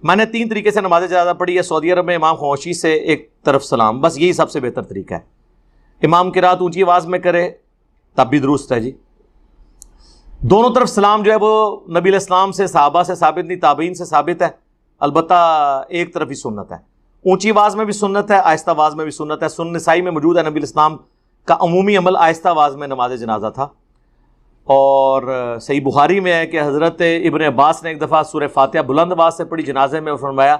میں نے 3 طریقے سے نماز جنازہ پڑھی ہے سعودی عرب میں. امام خاموشی سے ایک طرف سلام, بس یہی سب سے بہتر طریقہ ہے. امام قرات اونچی آواز میں کرے تب بھی درست ہے جی. دونوں طرف سلام جو ہے وہ نبی علیہ السلام سے, صحابہ سے ثابت نہیں, تابعین سے ثابت ہے. البتہ ایک طرف ہی سنت ہے. اونچی آواز میں بھی سنت ہے, آہستہ آواز میں بھی سنت ہے. سنن نسائی میں موجود ہے نبی علیہ السلام کا عمومی عمل آہستہ آواز میں نماز جنازہ تھا. اور صحیح بخاری میں ہے کہ حضرت ابن عباس نے ایک دفعہ سورہ فاتحہ بلند آواز سے پڑھی جنازے میں, اور فرمایا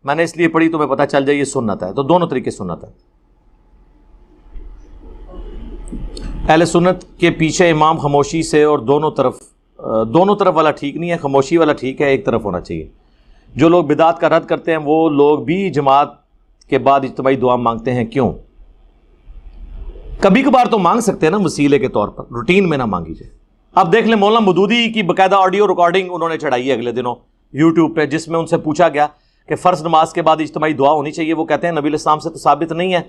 میں نے اس لیے پڑھی تمہیں پتہ چل جائے یہ سنت ہے. تو دونوں طریقے سنت ہے. اہل سنت کے پیچھے امام خاموشی سے, اور دونوں طرف والا ٹھیک نہیں ہے, خاموشی والا ٹھیک ہے, ایک طرف ہونا چاہیے. جو لوگ بدعت کا رد کرتے ہیں وہ لوگ بھی جماعت کے بعد اجتماعی دعا مانگتے ہیں, کیوں؟ کبھی کبھار تو مانگ سکتے ہیں نا وسیلے کے طور پر, روٹین میں نہ مانگیجیے. اب دیکھ لیں مولانا مودودی کی باقاعدہ آڈیو ریکارڈنگ انہوں نے چڑھائی ہے اگلے دنوں یوٹیوب پہ, جس میں ان سے پوچھا گیا کہ فرض نماز کے بعد اجتماعی دعا ہونی چاہیے. وہ کہتے ہیں نبی علیہ السلام سے تو ثابت نہیں ہے,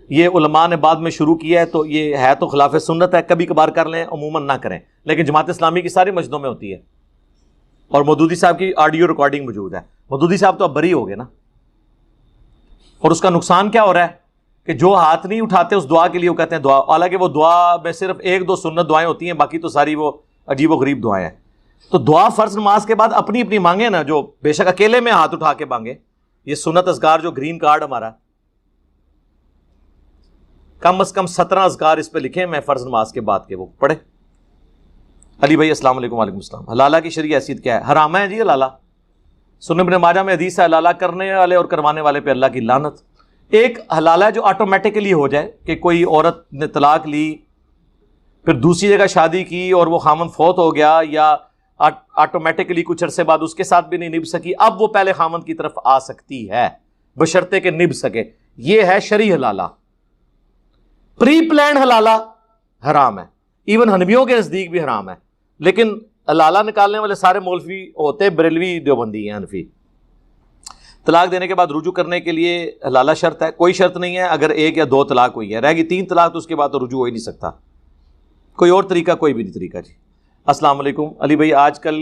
یہ علماء نے بعد میں شروع کیا ہے, تو یہ ہے تو خلاف سنت ہے, کبھی کبھار کر لیں, عموماً نہ کریں. لیکن جماعت اسلامی کی ساری مسجدوں میں ہوتی ہے, اور مودودی صاحب کی آڈیو ریکارڈنگ موجود ہے. مودودی صاحب تو اب بری ہو گئے نا, اور اس کا نقصان کیا ہو رہا ہے کہ جو ہاتھ نہیں اٹھاتے اس دعا کے لیے وہ کہتے ہیں دعا, حالانکہ وہ دعا میں صرف 1-2 سنت دعائیں ہوتی ہیں, باقی تو ساری وہ عجیب و غریب دعائیں ہیں. تو دعا فرض نماز کے بعد اپنی اپنی مانگے نا, جو بے شک اکیلے میں ہاتھ اٹھا کے مانگے. یہ سنت اذکار جو گرین کارڈ ہمارا, کم از کم 17 اذکار اس پہ لکھے میں فرض نماز کے بعد کے, وہ پڑھے. علی بھائی السلام علیکم. وعلیکم السلام. حلالہ کی شرعی حیثیت کیا ہے؟ حرام ہے جی حلالہ. سنن ابن ماجہ میں حدیث ہے حلالہ کرنے والے اور کروانے والے پہ اللہ کی لعنت. ایک حلالہ جو آٹومیٹکلی ہو جائے کہ کوئی عورت نے طلاق لی, پھر دوسری جگہ شادی کی اور وہ خامن فوت ہو گیا, یا آٹومیٹکلی کچھ عرصے بعد اس کے ساتھ بھی نہیں نبھ سکی, اب وہ پہلے خامن کی طرف آ سکتی ہے بشرطے کہ نبھ سکے. یہ ہے شرعی حلالہ. پری پلانڈ حلالہ حرام ہے, ایون حنفیوں کے نزدیک بھی حرام ہے. لیکن حلالہ نکالنے والے سارے مولوی ہوتے بریلوی دیوبندی ہیں, حنفی. طلاق دینے کے بعد رجوع کرنے کے لیے حلالہ شرط ہے؟ کوئی شرط نہیں ہے. اگر 1 یا 2 طلاق ہوئی ہے, رہ گئی 3 طلاق, تو اس کے بعد تو رجوع ہو ہی نہیں سکتا. کوئی اور طریقہ کوئی بھی نہیں طریقہ جی. السلام علیکم. علی بھائی آج کل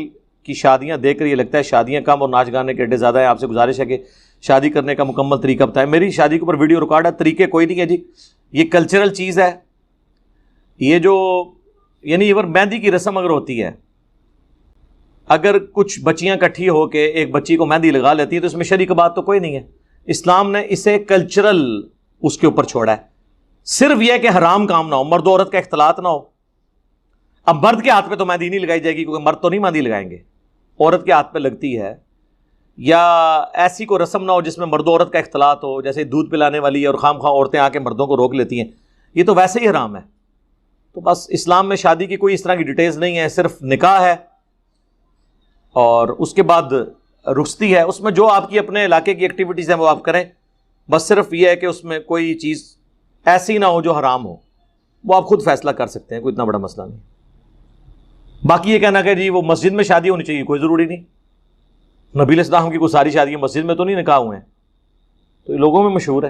کی شادیاں دیکھ کر یہ لگتا ہے شادیاں کم اور ناچ گانے کے اڈے زیادہ ہیں. آپ سے گزارش ہے کہ شادی کرنے کا مکمل طریقہ بتائیں. میری شادی کے اوپر ویڈیو ریکارڈ ہے, طریقے کوئی نہیں ہے جی. یہ کلچرل چیز ہے. یہ جو یعنی ایون مہندی کی رسم اگر ہوتی ہے, اگر کچھ بچیاں کٹھی ہو کے ایک بچی کو مہندی لگا لیتی ہیں تو اس میں شرعی کا بات تو کوئی نہیں ہے. اسلام نے اسے کلچرل اس کے اوپر چھوڑا ہے. صرف یہ کہ حرام کام نہ ہو, مرد و عورت کا اختلاط نہ ہو. اب مرد کے ہاتھ پہ تو مہندی نہیں لگائی جائے گی کیونکہ مرد تو نہیں مہندی لگائیں گے, عورت کے ہاتھ پہ لگتی ہے. یا ایسی کوئی رسم نہ ہو جس میں مرد و عورت کا اختلاط ہو, جیسے دودھ پلانے والی اور خام خواہ عورتیں آ کے مردوں کو روک لیتی ہیں, یہ تو ویسے ہی حرام ہے. تو بس اسلام میں شادی کی کوئی اس طرح کی ڈیٹیلز نہیں ہے, صرف نکاح ہے اور اس کے بعد رخصتی ہے. اس میں جو آپ کی اپنے علاقے کی ایکٹیویٹیز ہیں وہ آپ کریں. بس صرف یہ ہے کہ اس میں کوئی چیز ایسی نہ ہو جو حرام ہو, وہ آپ خود فیصلہ کر سکتے ہیں, کوئی اتنا بڑا مسئلہ نہیں. باقی یہ کہنا کہ جی وہ مسجد میں شادی ہونی چاہیے, کوئی ضروری نہیں. نبی علیہ السلام کی کوئی ساری شادیاں مسجد میں تو نہیں نکاح ہوئے ہیں, تو یہ لوگوں میں مشہور ہے.